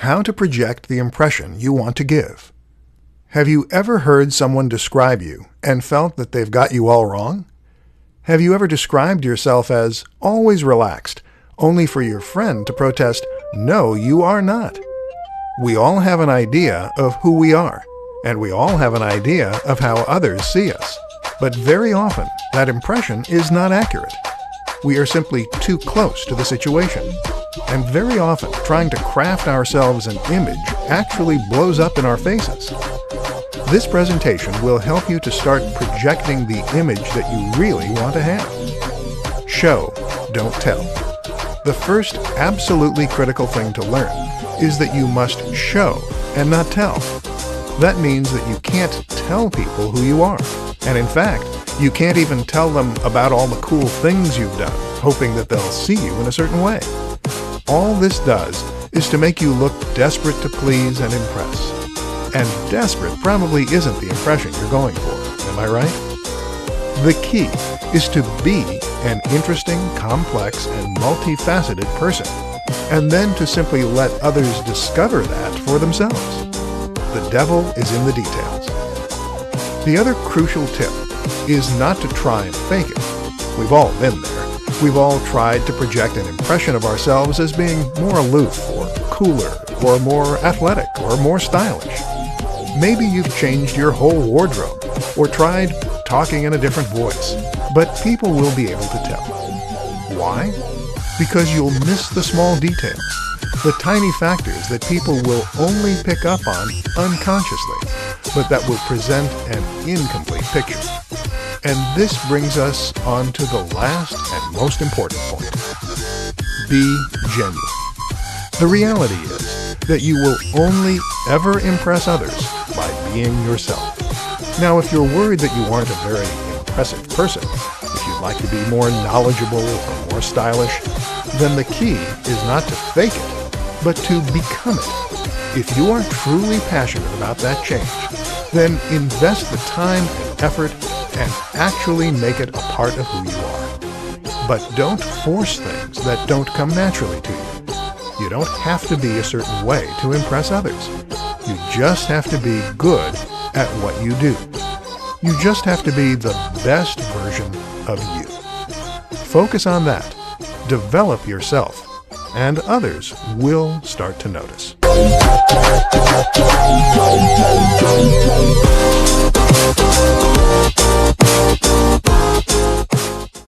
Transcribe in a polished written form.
how to project the impression you want to give. Have you ever heard someone describe you and felt that they've got you all wrong? Have you ever described yourself as always relaxed, only for your friend to protest, "No, you are not"? We all have an idea of who we are, and we all have an idea of how others see us. But very often, that impression is not accurate. We are simply too close to the situation. And very often, trying to craft ourselves an image actually blows up in our faces. This presentation will help you to start projecting the image that you really want to have. Show, don't tell. The first absolutely critical thing to learn is that you must show and not tell. That means that you can't tell people who you are. And in fact, you can't even tell them about all the cool things you've done, hoping that they'll see you in a certain way. All this does is to make you look desperate to please and impress. And desperate probably isn't the impression you're going for, am I right? The key is to be an interesting, complex, and multifaceted person, and then to simply let others discover that for themselves. The devil is in the details. The other crucial tip is not to try and fake it. We've all been there. We've all tried to project an impression of ourselves as being more aloof, or cooler, or more athletic, or more stylish. Maybe you've changed your whole wardrobe, or tried talking in a different voice, but people will be able to tell. Why? Because you'll miss the small details, the tiny factors that people will only pick up on unconsciously, but that will present an incomplete picture. And this brings us on to the last and most important point. Be genuine. The reality is that you will only ever impress others by being yourself. Now, if you're worried that you aren't a very impressive person, if you'd like to be more knowledgeable or more stylish, then the key is not to fake it, but to become it. If you are truly passionate about that change, then invest the time and effort and actually make it a part of who you are. But don't force things that don't come naturally to you. You don't have to be a certain way to impress others. You just have to be good at what you do. You just have to be the best version of you. Focus on that. Develop yourself, and others will start to notice.